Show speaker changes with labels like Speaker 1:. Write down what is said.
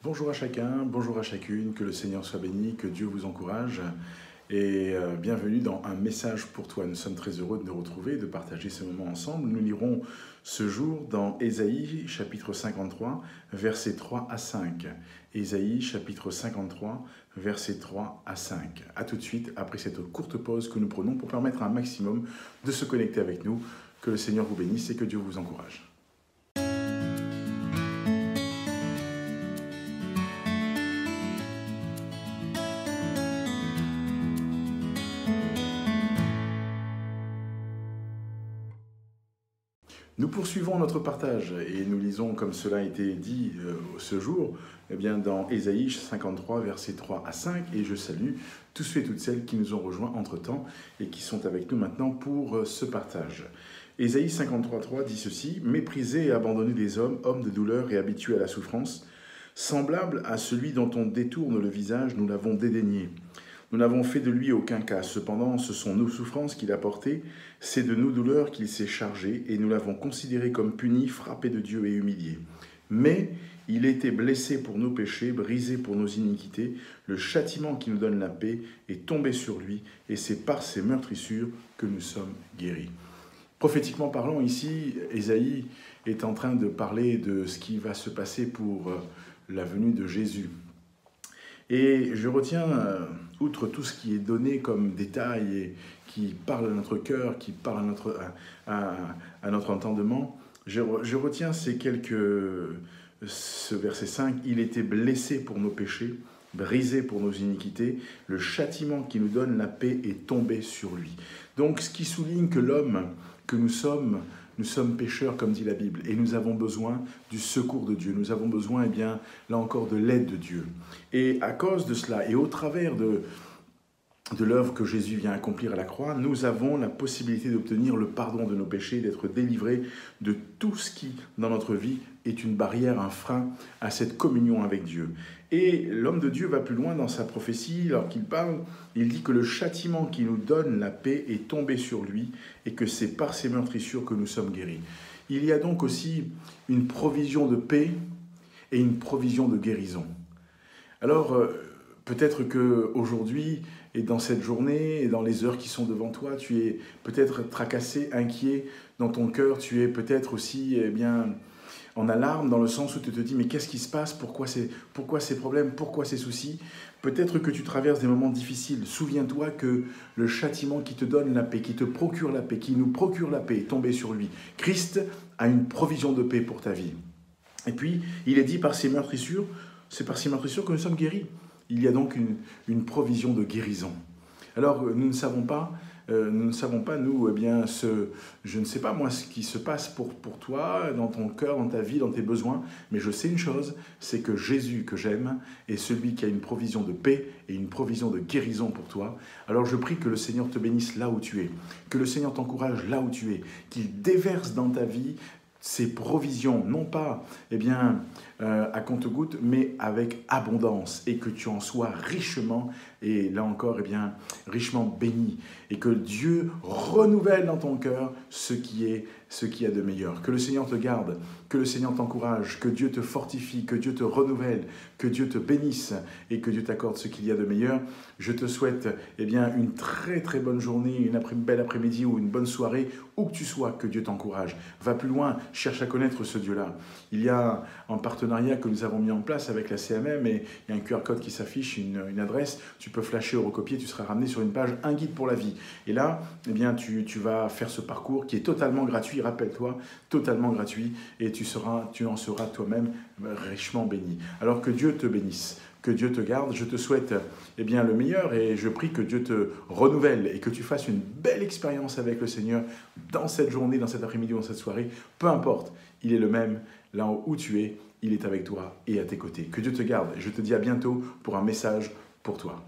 Speaker 1: Bonjour à chacun, bonjour à chacune, que le Seigneur soit béni, que Dieu vous encourage et bienvenue dans Un message pour toi. Nous sommes très heureux de nous retrouver et de partager ce moment ensemble. Nous lirons ce jour dans Ésaïe chapitre 53, versets 3 à 5. Ésaïe chapitre 53, versets 3 à 5. A tout de suite après cette courte pause que nous prenons pour permettre à un maximum de se connecter avec nous. Que le Seigneur vous bénisse et que Dieu vous encourage. Nous poursuivons notre partage et nous lisons, comme cela a été dit ce jour, dans Ésaïe 53, versets 3 à 5, et je salue tous ceux et toutes celles qui nous ont rejoints entre-temps et qui sont avec nous maintenant pour ce partage. Ésaïe 53, 3 dit ceci: « Méprisés et abandonnés des hommes, hommes de douleur et habitués à la souffrance, semblable à celui dont on détourne le visage, nous l'avons dédaigné. Nous n'avons fait de lui aucun cas. Cependant, ce sont nos souffrances qu'il a portées, c'est de nos douleurs qu'il s'est chargé, et nous l'avons considéré comme puni, frappé de Dieu et humilié. Mais il était blessé pour nos péchés, brisé pour nos iniquités. Le châtiment qui nous donne la paix est tombé sur lui, et c'est par ses meurtrissures que nous sommes guéris. » Prophétiquement parlant, ici, Ésaïe est en train de parler de ce qui va se passer pour la venue de Jésus. Et je retiens, outre tout ce qui est donné comme détail et qui parle à notre cœur, qui parle à notre entendement, je retiens ce verset 5, « Il était blessé pour nos péchés, brisé pour nos iniquités, le châtiment qui nous donne la paix est tombé sur lui. » Donc, ce qui souligne que l'homme que nous sommes pécheurs, comme dit la Bible, et nous avons besoin du secours de Dieu. Nous avons besoin, là encore, de l'aide de Dieu. Et à cause de cela, et au travers de l'œuvre que Jésus vient accomplir à la croix, nous avons la possibilité d'obtenir le pardon de nos péchés, d'être délivrés de tout ce qui, dans notre vie, est une barrière, un frein à cette communion avec Dieu. Et l'homme de Dieu va plus loin dans sa prophétie, lorsqu'il parle, il dit que le châtiment qui nous donne la paix est tombé sur lui et que c'est par ses meurtrissures que nous sommes guéris. Il y a donc aussi une provision de paix et une provision de guérison. Alors, peut-être qu'aujourd'hui, et dans cette journée, et dans les heures qui sont devant toi, tu es peut-être tracassé, inquiet dans ton cœur, tu es peut-être aussi en alarme dans le sens où tu te dis « mais qu'est-ce qui se passe? Pourquoi ces problèmes? Pourquoi ces soucis ?» Peut-être que tu traverses des moments difficiles. Souviens-toi que le châtiment qui te donne la paix, qui te procure la paix, qui nous procure la paix est tombé sur lui. Christ a une provision de paix pour ta vie. Et puis, il est dit par ses meurtrissures, c'est par ses meurtrissures que nous sommes guéris. Il y a donc une provision de guérison. Alors, nous ne savons pas, nous, je ne sais pas moi ce qui se passe pour toi, dans ton cœur, dans ta vie, dans tes besoins, mais je sais une chose, c'est que Jésus que j'aime est celui qui a une provision de paix et une provision de guérison pour toi. Alors je prie que le Seigneur te bénisse là où tu es, que le Seigneur t'encourage là où tu es, qu'il déverse dans ta vie ces provisions, non pas à compte-gouttes, mais avec abondance, et que tu en sois richement, et là encore, richement béni, et que Dieu renouvelle dans ton cœur ce qu'il y a de meilleur. Que le Seigneur te garde, que le Seigneur t'encourage, que Dieu te fortifie, que Dieu te renouvelle, que Dieu te bénisse, et que Dieu t'accorde ce qu'il y a de meilleur. Je te souhaite une très très bonne journée, une belle après-midi ou une bonne soirée, où que tu sois, que Dieu t'encourage. Va plus loin, cherche à connaître ce Dieu-là. Il y a un partenariat que nous avons mis en place avec la CMM, et il y a un QR code qui s'affiche, une adresse, tu peux flasher ou recopier, tu seras ramené sur une page « Un guide pour la vie ». Et là, tu vas faire ce parcours qui est totalement gratuit, rappelle-toi, totalement gratuit, et tu en seras toi-même richement béni. Alors que Dieu te bénisse, que Dieu te garde, je te souhaite le meilleur, et je prie que Dieu te renouvelle et que tu fasses une belle expérience avec le Seigneur dans cette journée, dans cet après-midi ou dans cette soirée. Peu importe, il est le même, là où tu es, il est avec toi et à tes côtés. Que Dieu te garde, et je te dis à bientôt pour un message pour toi.